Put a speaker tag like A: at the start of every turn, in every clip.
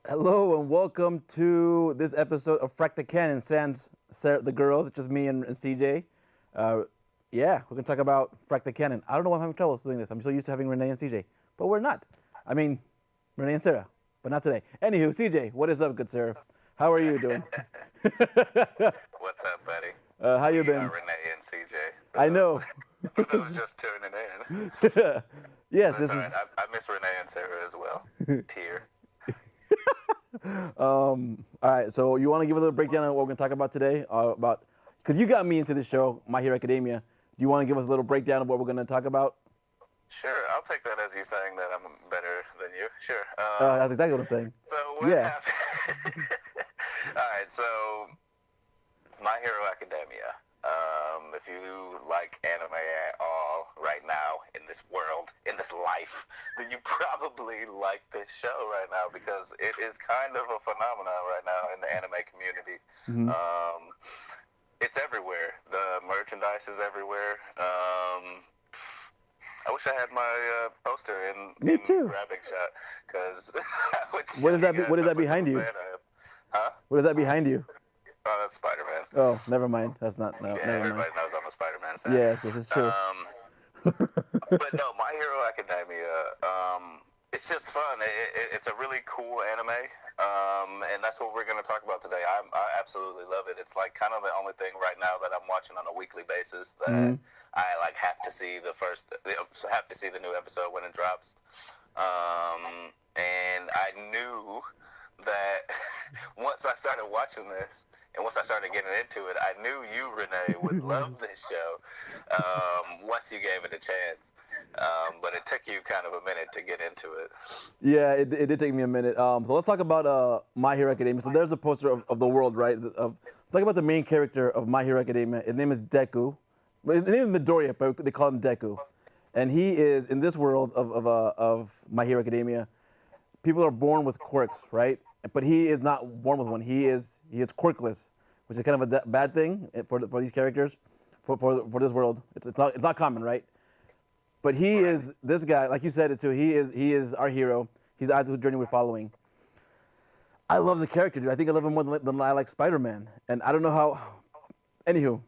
A: Hello and welcome to this episode of Frack The Canon. Sans the girls, it's just me and CJ. Yeah, we're gonna talk about Frack The Canon. I don't know why I'm having trouble doing this. I'm so used to having René and CJ, but we're not. I mean, René and Sarah, but not today. Anywho, CJ, what is up, good sir? How are you doing?
B: What's up, buddy?
A: How you
B: We
A: been?
B: are René and CJ.
A: I know.
B: For those just tuning in.
A: Yes,
B: That's
A: this
B: all
A: is.
B: right. I miss René and Sarah as well. Tear.
A: All right, so you want to give a little breakdown of what we're going to talk about today? About because you got me into this show, My Hero Academia. Do you want to give us a little breakdown of what we're going to talk about?
B: Sure, I'll take that as you saying that I'm better than you. Sure.
A: That's exactly what I'm saying.
B: So what
A: Yeah.
B: happened? All right, so My Hero Academia. If you like anime at all right now in this world, in this life, then you probably like this show right now because it is kind of a phenomenon right now in the anime community.
A: Mm-hmm.
B: It's everywhere. The merchandise is everywhere. I wish I had my poster
A: Me
B: in
A: too.
B: grabbing shot because
A: What is that? What is that behind you?
B: Huh?
A: What is that behind you?
B: Oh, that's Spider-Man.
A: Oh, never mind. That's not. No,
B: Yeah,
A: never mind.
B: everybody knows I'm a Spider-Man fan.
A: Yes, this is true.
B: But no, My Hero Academia, it's just fun. It's a really cool anime, and that's what we're going to talk about today. I absolutely love it. It's like kind of the only thing right now that I'm watching on a weekly basis that I like have to see the new episode when it drops. And I knew that once I started watching this and once I started getting into it, I knew you, René, would love this show once you gave it a chance. But it took you kind of a minute to get into it.
A: Yeah, it did take me a minute. So let's talk about My Hero Academia. So there's a poster of the world, right? Let's talk about the main character of My Hero Academia. His name is Deku. His name is Midoriya, but they call him Deku. And he is, in this world of My Hero Academia, people are born with quirks, right? But he is not born with one. He is quirkless, which is kind of a bad thing for these characters, for this world. It's not common, right? But he is this guy, like you said it too. He is our hero. He's the journey we're following. I love the character, dude. I think I love him more than I like Spider-Man. And I don't know how. Anywho,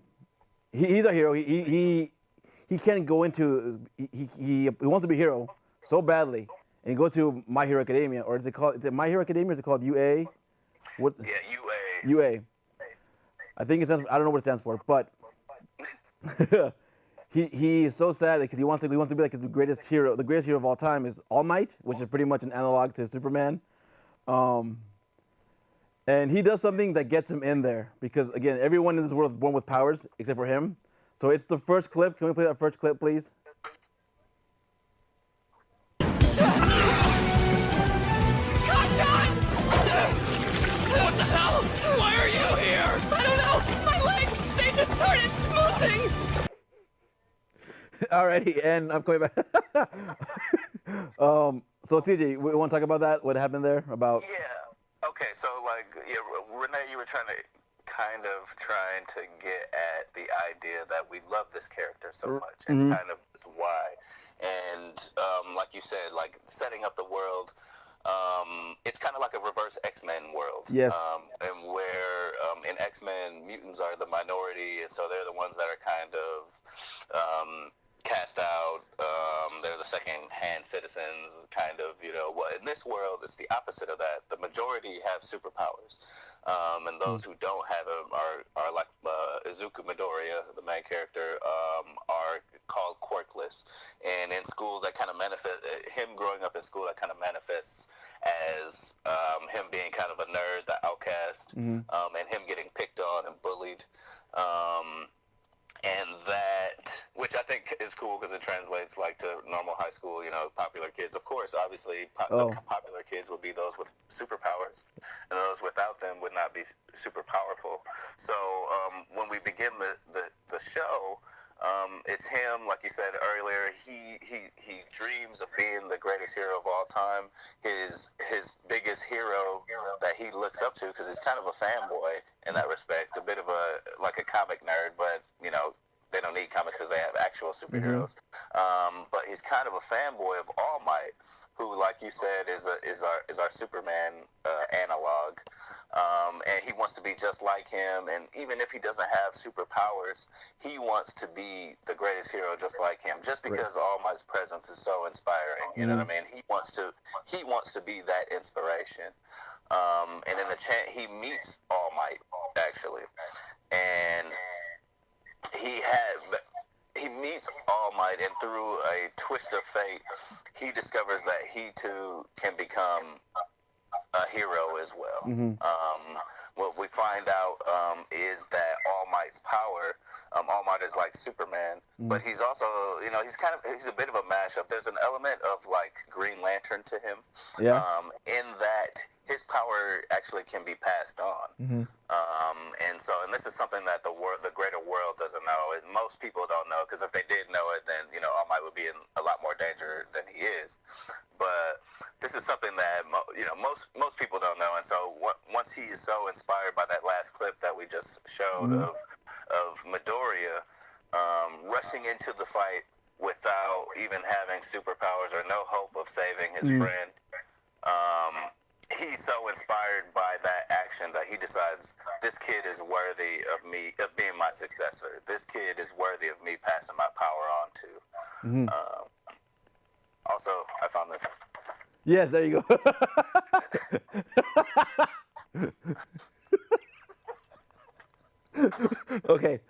A: he's our hero. He can't go into. He wants to be a hero so badly. And you go to My Hero Academia, or is it My Hero Academia, or is it called UA? What's
B: Yeah,
A: UA. I think it stands I don't know what it stands for, but he is so sad because he wants to be like the greatest hero of all time is All Might, which is pretty much an analog to Superman. And he does something that gets him in there because again, everyone in this world is born with powers except for him. So it's the first clip. Can we play that first clip, please?
C: What the hell? Why are you here? I don't know! My legs! They just started moving!
A: Alrighty, and I'm coming back. So CJ, we want to talk about that? What happened there? About
B: Yeah. Okay, so René, you were trying to get at the idea that we love this character so much, and kind of why. And like you said, like setting up the world. It's kind of like a reverse X-Men world.
A: Yes.
B: And where in X-Men, mutants are the minority, and so they're the ones that are kind of cast out. They're the second-hand citizens, kind of, Well, in this world, it's the opposite of that. The majority have superpowers, and those who don't have them are like Izuku Midoriya, the main character, are called quirkless. And in school, that kind of him growing up in school, that kind of manifests as him being kind of a nerd, the outcast, and him getting picked on and bullied. And that, which I think is cool because it translates like to normal high school, popular kids. Of course, obviously, the popular kids would be those with superpowers, and those without them would not be super powerful. So when we begin the show, it's him, like you said earlier. He dreams of being the greatest hero of all time. His biggest hero that he looks up to, because he's kind of a fanboy in that respect, a bit of a comic nerd, but they don't need read comics because they have actual superheroes. But he's kind of a fanboy of All Might, who, like you said, is our Superman analog. And he wants to be just like him. And even if he doesn't have superpowers, he wants to be the greatest hero just like him. Just because All Might's presence is so inspiring, you know what I mean? He wants to be that inspiration. And in the chant, he meets All Might actually, and he meets All Might, and through a twist of fate, he discovers that he too can become a hero as well. What we find out is that All Might's power, All Might is like Superman, but he's also, he's a bit of a mashup. There's an element of like Green Lantern to him, in that his power actually can be passed on. And this is something that the greater world doesn't know, and most people don't know, because if they did know it, then All Might would be in a lot more danger than he is. But this is something that most people don't know, and so once he is so inspired by that last clip that we just showed of Midoriya rushing into the fight without even having superpowers or no hope of saving his friend, he's so inspired by that action that he decides, this kid is worthy of being my successor. This kid is worthy of me passing my power on to. Also, I found this.
A: Yes, there you go. Okay.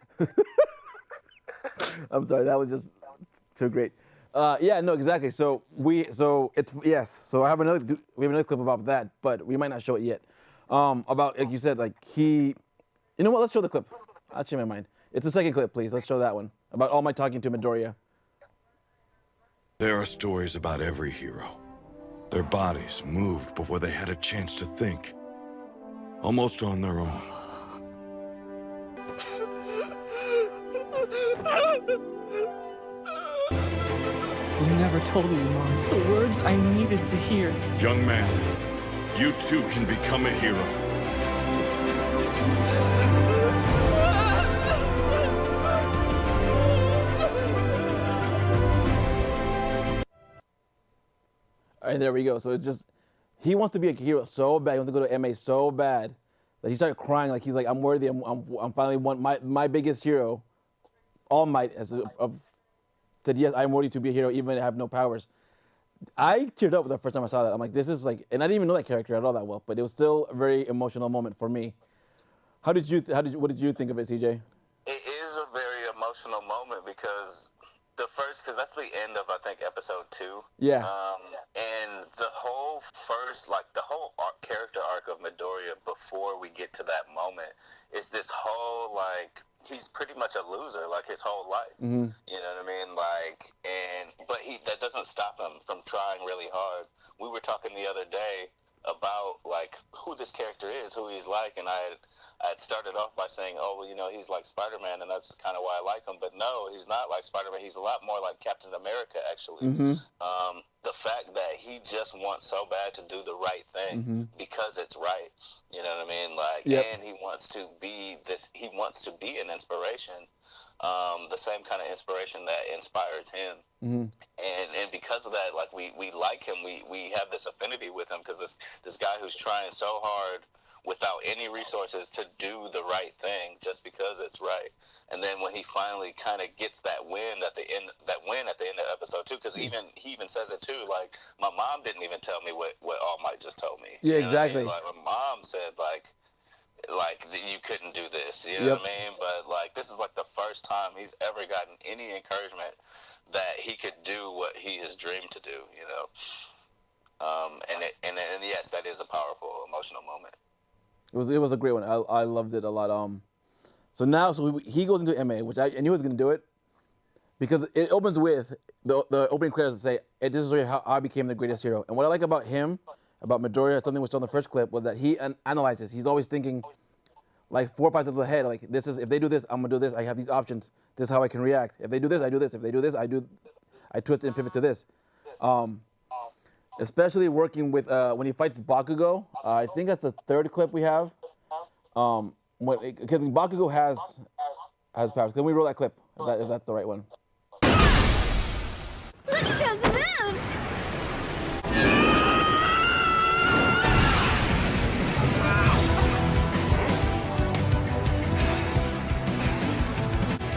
A: I'm sorry, that was just too great. Yeah, no, exactly. So we have another clip about that, but we might not show it yet. About, like you said, like you know what? Let's show the clip. I'll change my mind. It's the second clip, please. Let's show that one about All Might talking to Midoriya.
D: There are stories about every hero. Their bodies moved before they had a chance to think, almost on their own.
C: You never told me, Mom, the words I needed to hear.
D: Young man, you too can become a hero.
A: All right, there we go. So he wants to be a hero so bad. He wants to go to MA so bad that he started crying. Like he's like, I'm worthy. I'm finally my biggest hero. All Might said, yes, I'm worthy to be a hero, even if I have no powers. I teared up the first time I saw that. I'm like, this is like, and I didn't even know that character at all that well, but it was still a very emotional moment for me. What did you think of it, CJ?
B: It is a very emotional moment because that's the end of, I think, episode 2.
A: Yeah.
B: And the whole character arc of Midoriya before we get to that moment is this whole, like, he's pretty much a loser, like, his whole life. You know what I mean? Like, but that doesn't stop him from trying really hard. We were talking the other day about, like, who this character is, who he's like, and I had started off by saying, oh, well, he's like Spider-Man, and that's kind of why I like him. But no, he's not like Spider-Man. He's a lot more like Captain America, actually. The fact that he just wants so bad to do the right thing because it's right. You know what I mean? Like, and he wants to be an inspiration. The same kind of inspiration that inspires him. And because of that, like, we like him, we have this affinity with him, because this guy who's trying so hard without any resources to do the right thing just because it's right. And then when he finally kind of gets that win at the end of episode 2, because he even says it too, like, my mom didn't even tell me what All Might just told me.
A: Yeah,
B: you know
A: exactly.
B: Like, my mom said, like you couldn't do this, you know what I mean? But, like, this is like the first time he's ever gotten any encouragement that he could do what he has dreamed to do, and yes, that is a powerful emotional moment.
A: It was a great one. I loved it a lot. So he goes into MA, which I knew he was going to do it, because it opens with the opening credits that say, this is how I became the greatest hero. And what I like about him, about Midoriya, something we saw in the first clip, was that he analyzes. He's always thinking like 4 or 5 steps ahead. Like, if they do this, I'm going to do this. I have these options. This is how I can react. If they do this, I do this. If they do this, I twist it and pivot to this. Especially working with, when he fights Bakugo, I think that's the third clip we have. Because Bakugo has powers. Can we roll that clip? if that's the right one.
C: Look at those moves!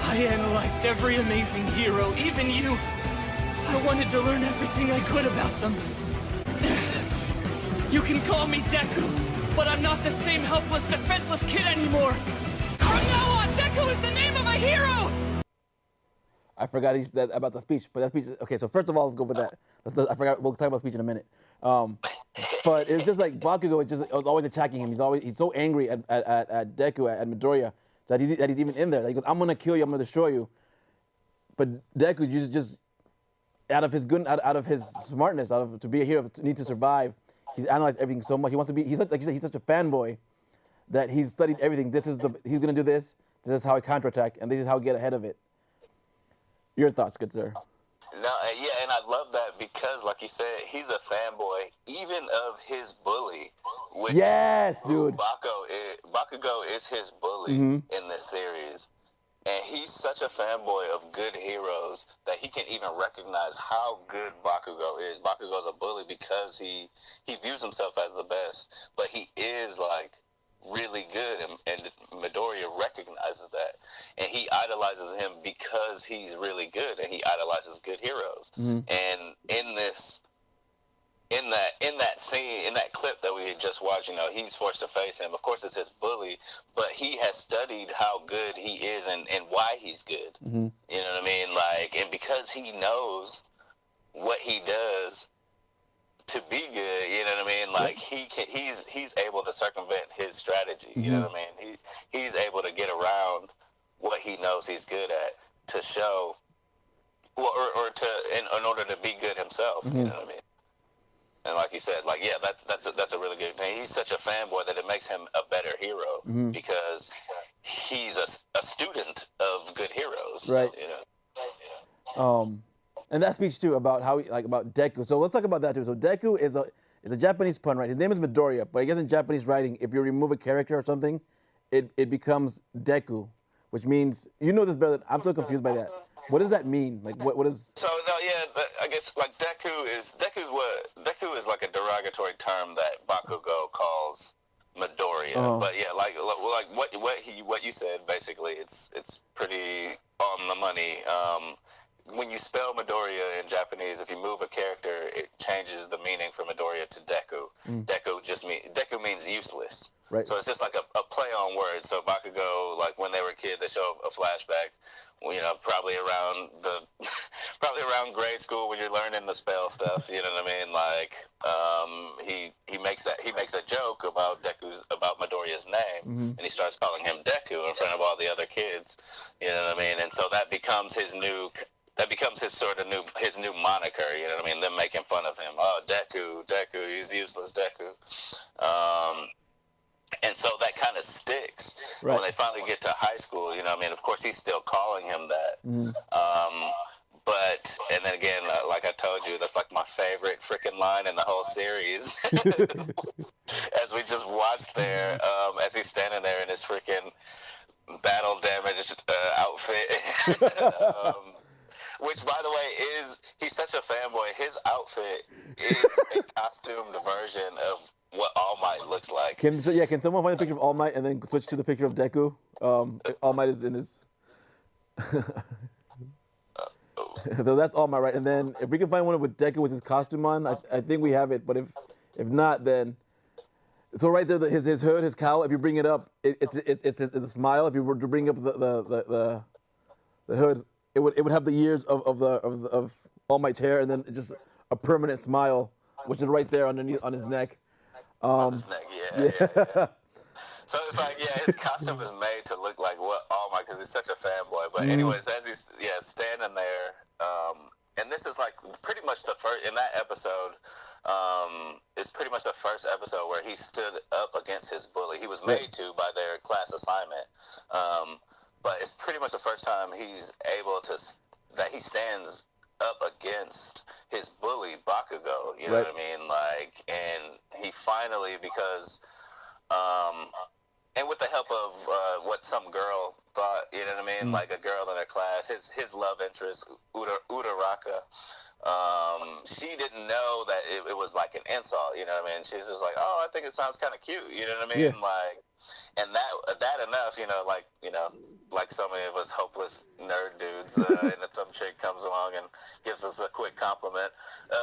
C: I analyzed every amazing hero, even you. I wanted to learn everything I could about them. You can call me Deku, but I'm not the same helpless, defenseless kid anymore. From now on, Deku is the name of a hero!
A: I forgot about the speech, but that speech. Okay, so first of all, let's go with that. I forgot. We'll talk about speech in a minute. But it's just like Bakugo was always attacking him. He's so angry at Deku at Midoriya that he's even in there. He goes, "I'm gonna kill you. I'm gonna destroy you." But Deku just out of his smartness, to be a hero, to need to survive. He's analyzed everything so much. He wants to be. He's like you said, he's such a fanboy that he's studied everything. He's gonna do this. This is how I counterattack, and this is how I get ahead of it. Your thoughts, good sir?
B: No, yeah, and I love that because, like you said, he's a fanboy, even of his bully. Which
A: Yes, dude.
B: Bakugo is his bully in this series. And he's such a fanboy of good heroes that he can even recognize how good Bakugo is. Bakugo's a bully because he views himself as the best, but he is, like, really good, and Midoriya recognizes that, and he idolizes him because he's really good, and he idolizes good heroes. And in that scene, in that clip that we had just watched, he's forced to face him. Of course, it's his bully, but he has studied how good he is and why he's good. You know what I mean? Like, and because he knows what he does to be good, you know what I mean? Like, he's able to circumvent his strategy, you know what I mean? He's able to get around what he knows he's good at to show, well, or to in order to be good himself, you know what I mean? And like you said, like, yeah, that's a really good thing. He's such a fanboy that it makes him a better hero because he's a student of good heroes,
A: right?
B: You know.
A: And that speech too about about Deku. So let's talk about that too. So Deku is a Japanese pun, right? His name is Midoriya, but I guess in Japanese writing, if you remove a character or something, it becomes Deku, which means, you know this better than I'm so confused by that. What does that mean? Like what is?
B: So no, yeah, but I guess like Deku is like a derogatory term that Bakugo calls Midoriya. But yeah, like what you said, basically, it's pretty on the money. When you spell Midoriya in Japanese, if you move a character, it changes the meaning from Midoriya to Deku. Deku means useless.
A: Right.
B: So it's just like a play on words. So Bakugo, like when they were kids, they show a flashback, probably around grade school when you're learning to spell stuff. You know what I mean? Like he makes a joke about Midoriya's name, and he starts calling him Deku in front of all the other kids. You know what I mean? And so that becomes his new moniker, you know what I mean? Them making fun of him. Oh, Deku, he's useless, Deku. And so that kind of sticks when they finally get to high school, you know what I mean? Of course, he's still calling him that. But, and then again, like I told you, that's like my favorite freaking line in the whole series. As we just watched there, as he's standing there in his freaking battle damaged outfit. Which, by the way, he's such a fanboy. His outfit is a costumed version of what All Might looks like.
A: Can someone find a picture of All Might and then switch to the picture of Deku? All Might is in his. So that's All Might, right? And then if we can find one with Deku with his costume on, I think we have it. But if not, then so right there, his hood, his cowl. If you bring it up, it's a smile. If you were to bring up the hood, it would have the years of All Might's hair, and then just a permanent smile, which is right there underneath on his neck.
B: On his neck, yeah. So it's like, his costume is made to look like what All Might, because he's such a fanboy. But anyways, as he's standing there, and this is like pretty much the first in that episode. It's pretty much the first episode where he stood up against his bully. He was made to by their class assignment. But it's pretty much the first time he's able that he stands up against his bully, Bakugo, you know what I mean? Like, and he finally, because and with the help of what some girl thought, you know what I mean, like a girl in her class, his love interest, Uraraka, she didn't know that it was like an insult, you know what I mean? She's just like, oh, I think it sounds kind of cute, you know what I mean?
A: Yeah.
B: Like, and that enough, like so many of us hopeless nerd dudes, and then some chick comes along and gives us a quick compliment.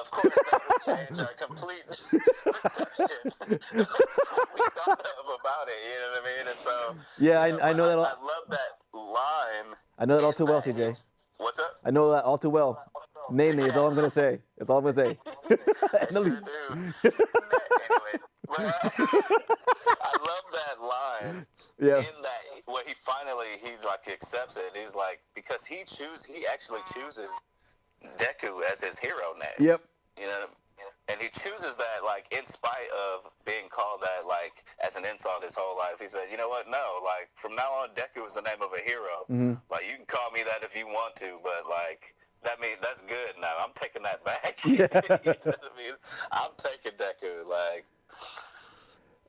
B: Of course, that would change our complete perception of what we thought of about it, you know what I mean? And so,
A: Yeah, I know that.
B: I love that line.
A: I know that all too well, CJ.
B: What's up?
A: I know that all too well. Name me is all I'm gonna say. That's all I'm gonna say.
B: I sure do. Anyways, but I love that line.
A: Yeah.
B: In that, where he finally like accepts it. He's like, because he actually chooses Deku as his hero name.
A: Yep.
B: You know, and he chooses that like in spite of being called that like as an insult his whole life. He said, you know what? No, like from now on, Deku is the name of a hero. Like you can call me that if you want to, but like. That's good now. I'm taking that back.
A: Yeah.
B: You know what I mean? I'm taking Deku. Like.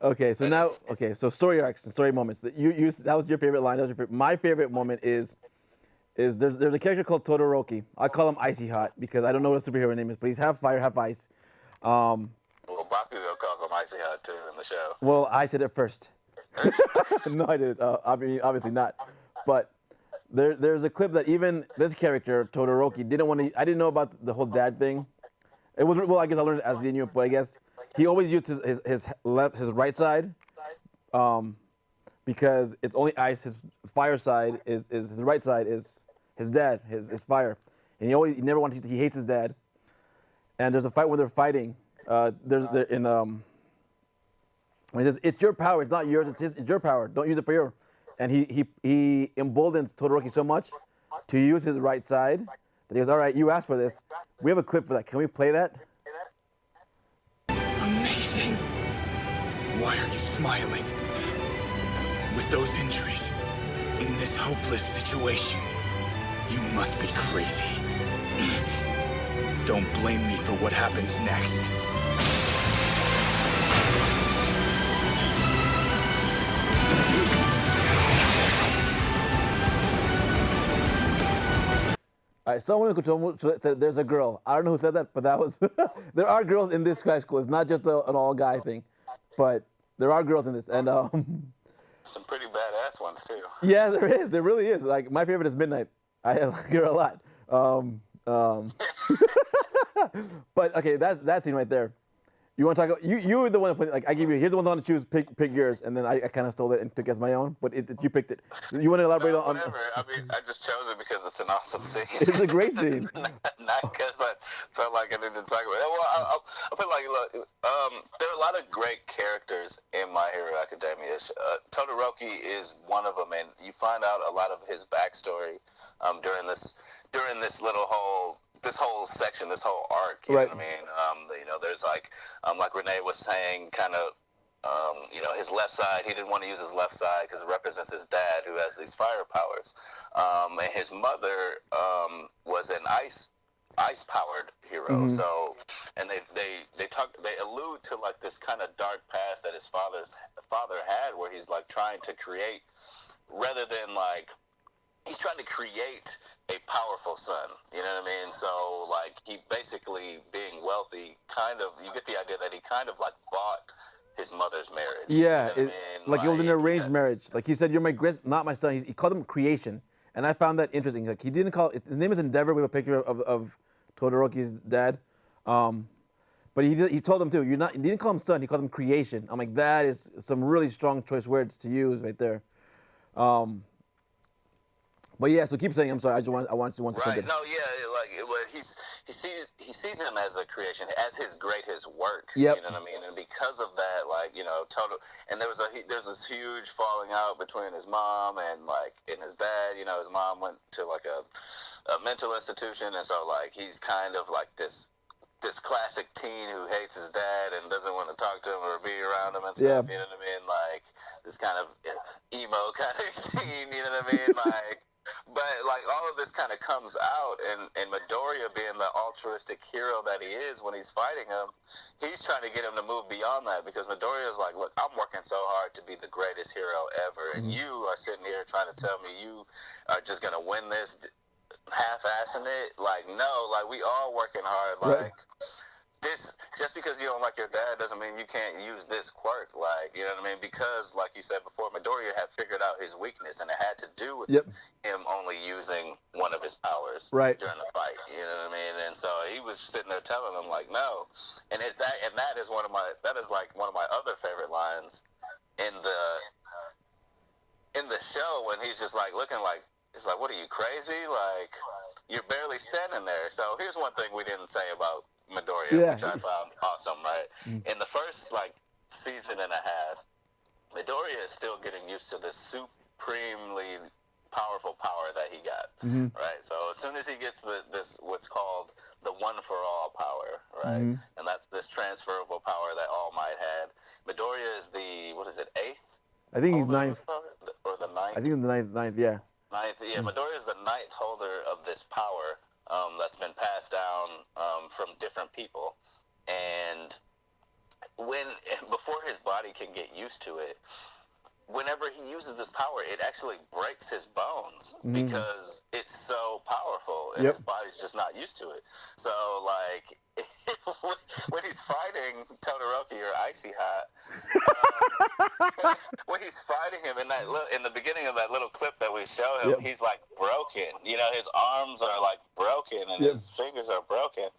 A: Okay, so story arcs and story moments. That was your favorite line. That was your favorite. My favorite moment is there's a character called Todoroki. I call him Icy Hot because I don't know what his superhero name is, but he's half fire, half ice.
B: Well, Bakugo calls him Icy Hot too in the show.
A: Well, I said it first. No, I didn't. Obviously not. But there's a clip that even this character Todoroki didn't want to. I didn't know about the whole dad thing. It was I guess I learned it as the Inuit, but I guess he always used his right side, because it's only ice. His fire side is his right side is his dad, his fire, and he never wanted to. He hates his dad. And there's a fight where they're fighting. When he says it's your power, it's not yours. It's your power. Don't use it for your. And he emboldens Todoroki so much to use his right side that he goes, all right, you asked for this. We have a clip for that. Can we play that?
C: Amazing.
E: Why are you smiling? With those injuries, in this hopeless situation, you must be crazy. Don't blame me for what happens next.
A: All right, someone said there's a girl. I don't know who said that, but that was. There are girls in this high school. It's not just an all-guy thing, but there are girls in this, and
B: some pretty badass ones too.
A: Yeah, there is. There really is. Like my favorite is Midnight. I like her a lot. But okay, that scene right there. You want to talk about you were the one that put, like I give you here's the one to choose, pick yours, and then I kind of stole it and took it as my own, but you picked it. You want to elaborate on?
B: Whatever. I mean, I just chose it because it's an awesome scene.
A: It's a great scene.
B: Not because I felt like I needed to talk about it. Well, I feel like look, there are a lot of great characters in My Hero Academia. Todoroki is one of them, and you find out a lot of his backstory during this whole section, this whole arc. You know what I mean? There's like René was saying, kind of, his left side, he didn't want to use his left side because it represents his dad who has these fire powers. And his mother was an ice-powered hero. Mm-hmm. So, and they allude to like this kind of dark past that his father had, where he's like trying to create, rather than like, he's trying to create a powerful son, you know what I mean? So, like, he basically, being wealthy, kind of, you get the idea that he kind of, like, bought his mother's marriage.
A: Yeah,
B: you know
A: like it was an arranged marriage. Like, he said, you're my not my son. He called him creation. And I found that interesting. Like, he didn't call, his name is Endeavor. We have a picture of Todoroki's dad. But he told him, too, he didn't call him son, he called him creation. I'm like, that is some really strong choice words to use right there. But yeah, so keep saying. I'm sorry. I want to.
B: Right. No. Yeah. Like he sees him as a creation, as his work.
A: Yep.
B: You know what I mean? And because of that, like, total. And there's this huge falling out between his mom and his dad. You know, his mom went to like a mental institution, and so like he's kind of like this classic teen who hates his dad and doesn't want to talk to him or be around him and stuff.
A: Yeah.
B: You know what I mean? Like this kind of emo kind of teen. You know what I mean? Like. but like all of this kind of comes out, and Midoriya being the altruistic hero that he is when he's fighting him, he's trying to get him to move beyond that because Midoriya is like, look, I'm working so hard to be the greatest hero ever, and you are sitting here trying to tell me you are just gonna win this half-assing it. Like, no, like we all working hard. Like this, just because you don't like your dad doesn't mean you can't use this quirk. Like, you know what I mean? Because, like you said before, Midoriya had figured out his weakness, and it had to do with him only using one of his powers during the fight. You know what I mean? And so he was sitting there telling him, like, no. And it's that, and that is one of my other favorite lines in the show when he's just like looking like, it's like, what are you, crazy? Like, you're barely standing there. So here's one thing we didn't say about Midoriya, which I found awesome, right? In the first, like, season and a half, Midoriya is still getting used to this supremely powerful power that he got, right? So as soon as he gets this what's called the one-for-all power, right? And that's this transferable power that All Might had. Midoriya is the, what is it, 8th?
A: I think he's 9th.
B: Or the 9th?
A: I think the 9th, yeah.
B: 9th, yeah. Midoriya is the 9th holder of this power that's been passed down from different people. And before his body can get used to it, whenever he uses this power, it actually breaks his bones because it's so powerful, and his body's just not used to it. So, like, when he's fighting Todoroki or Icy Hot, when he's fighting him in the beginning of that little clip that we show him, he's like broken. You know, his arms are like broken and his fingers are broken.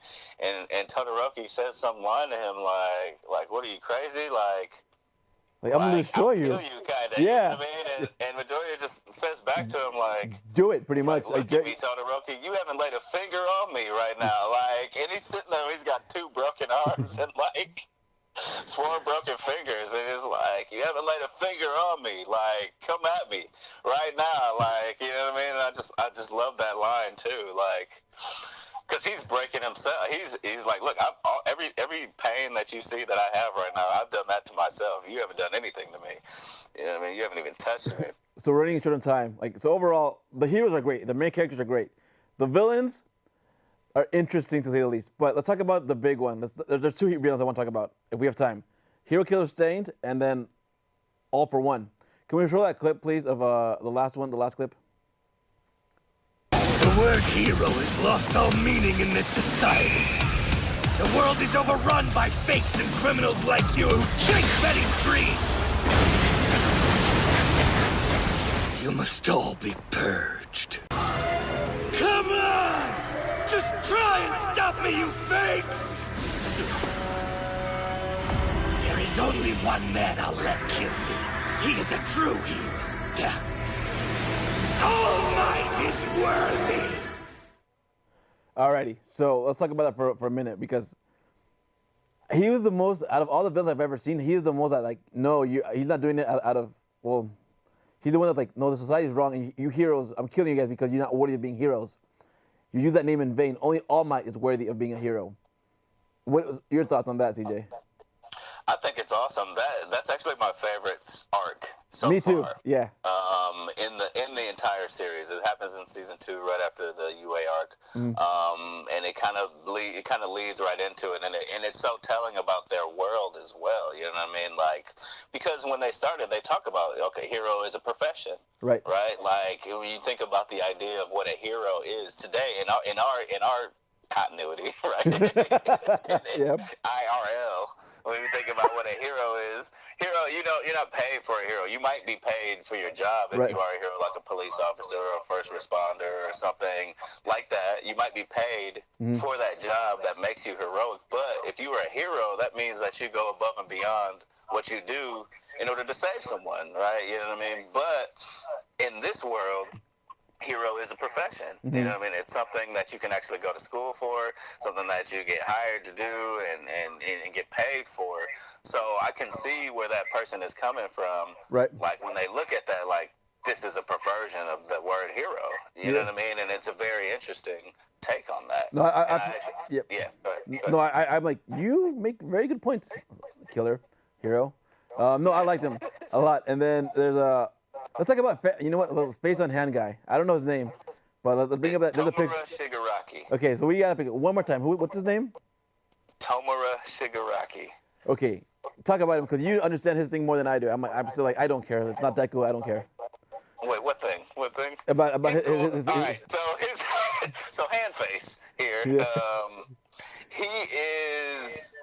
B: And Todoroki says some line to him like, what are you, crazy? Like I'm gonna destroy you. Kill you, kind of. Yeah. You know what I mean? And Midoriya just says back to him like,
A: do it, pretty much.
B: Look at me, Todoroki. You haven't laid a finger on me right now. Like, and he's sitting there. He's got 2 broken arms and like 4 broken fingers, and it's like, you haven't laid a finger on me. Like, come at me right now. Like, you know what I mean? And I just love that line too. Like, because he's breaking himself. He's like, look, every pain that you see that I have right now, I've done that to myself. You haven't done anything to me. You know what I mean? You haven't even touched me.
A: So we're running short on time. Like, so overall, the heroes are great. The main characters are great. The villains are interesting to say the least. But let's talk about the big one. There's 2 villains I want to talk about if we have time. Hero Killer Stained, and then All for One. Can we show that clip, please, of the last clip?
E: The word hero has lost all meaning in this society. The world is overrun by fakes and criminals like you who chase betting dreams. You must all be purged. Come on! Just try and stop me, you fakes! There is only one man I'll let kill me. He is a true hero. All Might is worthy!
A: Alrighty, so let's talk about that for a minute, because he was the most, out of all the villains I've ever seen, he is the most that, like, no, he's not doing it out of, well, he's the one that's like, no, the society is wrong, and you heroes, I'm killing you guys because you're not worthy of being heroes. You use that name in vain. Only All Might is worthy of being a hero. What was your thoughts on that, CJ?
B: I think it's awesome. That's actually my favorite arc so far.
A: Me too. Yeah.
B: In the entire series, it happens in season 2, right after the UA arc, and it kind of leads right into it, and it's so telling about their world as well. You know what I mean? Like, because when they started, they talk about, okay, hero is a profession, right? Like, when you think about the idea of what a hero is today in our continuity, right? IRL. When you think about what a hero is, you're not paid for a hero. You might be paid for your job if you are a hero, like a police officer or a first responder or something like that. You might be paid for that job that makes you heroic. But if you are a hero, that means that you go above and beyond what you do in order to save someone, right? You know what I mean? But in this world, hero is a profession. You know what I mean? It's something that you can actually go to school for, something that you get hired to do and get paid for. So I can see where that person is coming from. Right. Like, when they look at that, like, this is a perversion of the word hero. You know what I mean? And it's a very interesting take on that.
A: No, No, I'm like, you make very good points. Killer, hero. No, I liked him a lot. And then there's let's talk about, you know what, face on hand guy. I don't know his name. But let's bring up that. There's a picture.
B: Tomura Shigaraki.
A: Okay, so we gotta pick it one more time. What's his name?
B: Tomura Shigaraki.
A: Okay, talk about him because you understand his thing more than I do. I'm still like, I don't care. It's not that cool. I don't care.
B: Wait, what thing? What thing?
A: About
B: He's cool.
A: his
B: All right, so Handface here.
A: Yeah.
B: He is.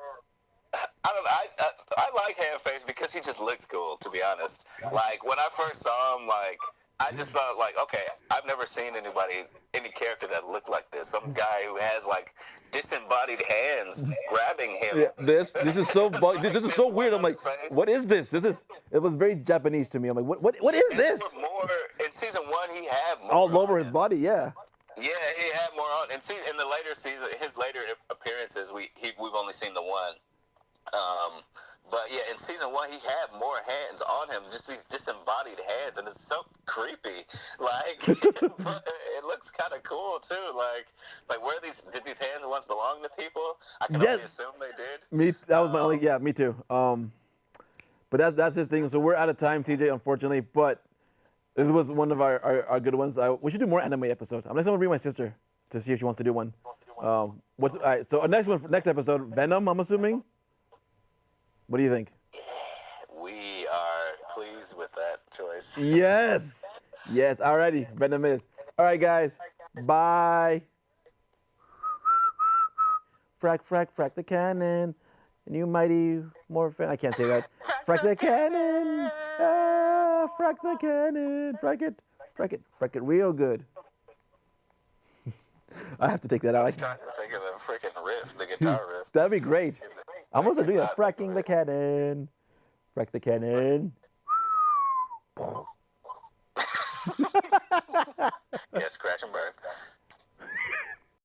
B: I like Handface because he just looks cool. To be honest, like when I first saw him, like I just thought, like, okay, I've never seen any character that looked like this. Some guy who has like disembodied hands grabbing him.
A: Yeah, this is so this is so weird. I'm like, what is this? It was very Japanese to me. I'm like, what is this?
B: More in season 1, he had more
A: All over
B: on
A: his
B: him.
A: body, yeah.
B: Yeah, he had more on. And see, in the later season, his later appearances, we've only seen the one. But yeah, in season 1, he had more hands on him, just these disembodied hands, and it's so creepy. Like, but it looks kind of cool too. Like did these hands once belong to people? I can only assume they did.
A: That was my only. Yeah, me too. But that's his thing. So we're out of time, CJ, unfortunately. But this was one of our good ones. We should do more anime episodes. I'm next gonna bring my sister to see if she wants to do one. So next episode, Venom. I'm assuming. What do you think?
B: We are pleased with that choice.
A: Yes. Yes. Alrighty. Venom is. All right, guys. Bye. Frack the Canon. And you mighty morphin. I can't say that. Frack the Canon. Ah, frack the Canon. Frack it real good. I have to take that out.
B: I was trying to think of the freaking riff, the guitar riff.
A: That'd be great. I'm also doing that. Fracking the cannon. Frack the Canon.
B: Yeah, scratch and burn.